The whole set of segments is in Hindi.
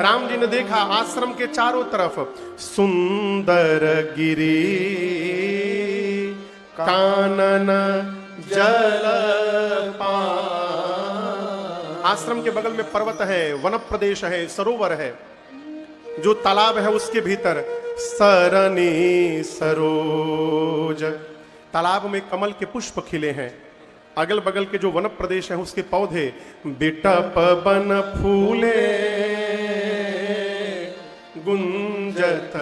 राम जी ने देखा आश्रम के चारों तरफ सुंदर गिरी कानन जल आश्रम के बगल में पर्वत है, वन प्रदेश है, सरोवर है, जो तालाब है उसके भीतर सरनी सरोज, तालाब में कमल के पुष्प खिले हैं, अगल बगल के जो वन प्रदेश है उसके पौधे बिटप बन फूले गुंजत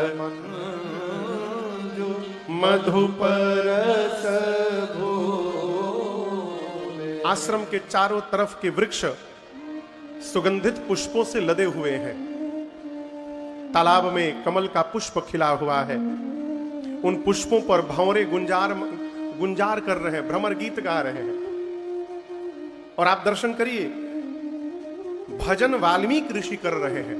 मधुपर आश्रम के चारों तरफ के वृक्ष सुगंधित पुष्पों से लदे हुए हैं, तालाब में कमल का पुष्प खिला हुआ है, उन पुष्पों पर भंवरे गुंजार कर रहे हैं, भ्रमर गीत गा रहे हैं। और आप दर्शन करिए, भजन वाल्मीकि ऋषि कर रहे हैं,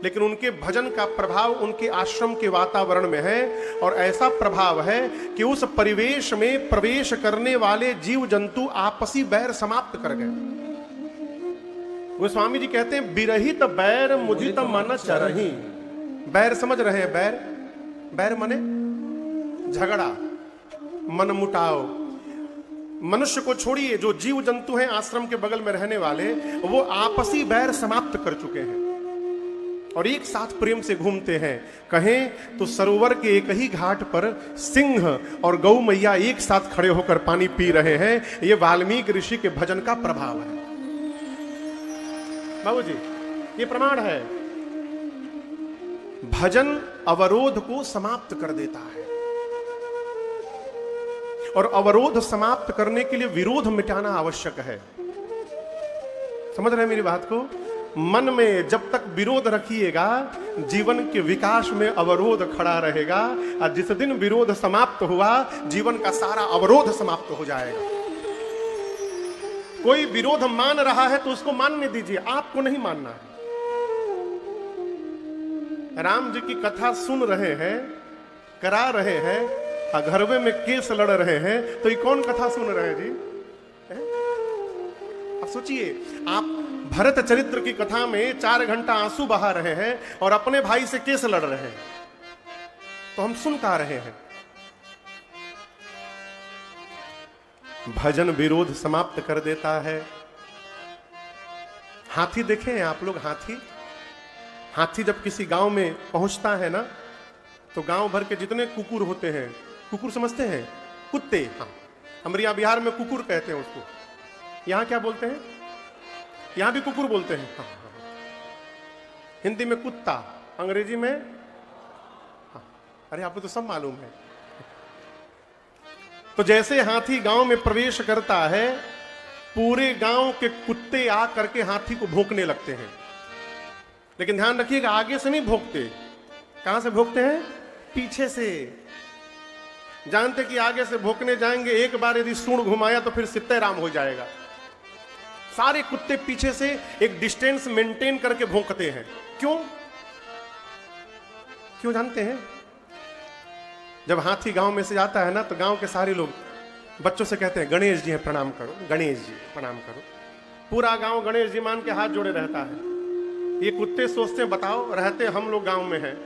लेकिन उनके भजन का प्रभाव उनके आश्रम के वातावरण में है, और ऐसा प्रभाव है कि उस परिवेश में प्रवेश करने वाले जीव जंतु आपसी बैर समाप्त कर गए। गोस्वामी जी कहते हैं बिरहित बैर मुदित मन चरही। बैर समझ रहे हैं? बैर, बैर माने झगड़ा, मन मुटाव। मनुष्य को छोड़िए, जो जीव जंतु हैं आश्रम के बगल में रहने वाले, वो आपसी बैर समाप्त कर चुके हैं और एक साथ प्रेम से घूमते हैं। कहें तो सरोवर के एक ही घाट पर सिंह और गौ मैया एक साथ खड़े होकर पानी पी रहे हैं। ये वाल्मीकि ऋषि के भजन का प्रभाव है। बाबूजी, ये प्रमाण है। भजन अवरोध को समाप्त कर देता है, और अवरोध समाप्त करने के लिए विरोध मिटाना आवश्यक है। समझ रहे हैं मेरी बात को? मन में जब तक विरोध रखिएगा, जीवन के विकास में अवरोध खड़ा रहेगा, और जिस दिन विरोध समाप्त हुआ, जीवन का सारा अवरोध समाप्त हो जाएगा। कोई विरोध मान रहा है तो उसको मानने दीजिए, आपको नहीं मानना है। राम जी की कथा सुन रहे हैं, करा रहे हैं, और घरवे में केस लड़ रहे हैं, तो ये कौन कथा सुन रहे हैं जी? अब सोचिए, आप भरत चरित्र की कथा में 4 घंटा आंसू बहा रहे हैं और अपने भाई से केस लड़ रहे हैं, तो हम सुन का रहे हैं। भजन विरोध समाप्त कर देता है। हाथी देखे हैं आप लोग? हाथी जब किसी गांव में पहुंचता है ना, तो गांव भर के जितने कुकुर होते हैं, कुकुर समझते हैं? कुत्ते। हाँ, हमारे यहाँ बिहार में कुकुर कहते हैं उसको। यहाँ क्या बोलते हैं? यहाँ भी कुकुर बोलते हैं। हाँ, हिंदी में कुत्ता, अंग्रेजी में हाँ। अरे आपको तो सब मालूम है। तो जैसे हाथी गांव में प्रवेश करता है, पूरे गांव के कुत्ते आ करके हाथी को भौंकने लगते हैं। लेकिन ध्यान रखिएगा, आगे से नहीं भौंकते। कहां से भौंकते हैं? पीछे से। जानते कि आगे से भौंकने जाएंगे, एक बार यदि सूंड घुमाया तो फिर सित्ते राम हो जाएगा। सारे कुत्ते पीछे से एक डिस्टेंस मेंटेन करके भौंकते हैं। क्यों जानते हैं? जब हाथी गांव में से जाता है ना, तो गांव के सारे लोग बच्चों से कहते हैं गणेश जी हैं, प्रणाम करो, गणेश जी प्रणाम करो। पूरा गांव गणेश जी मान के हाथ जोड़े रहता है। ये कुत्ते सोचते हैं, बताओ, रहते हम लोग गांव में हैं,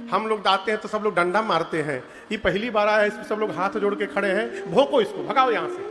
हम लोग आते हैं तो सब लोग डंडा मारते हैं, ये पहली बार आया है, सब लोग हाथ जोड़ के खड़े हैं, भोंको इसको, भगाओ यहां से।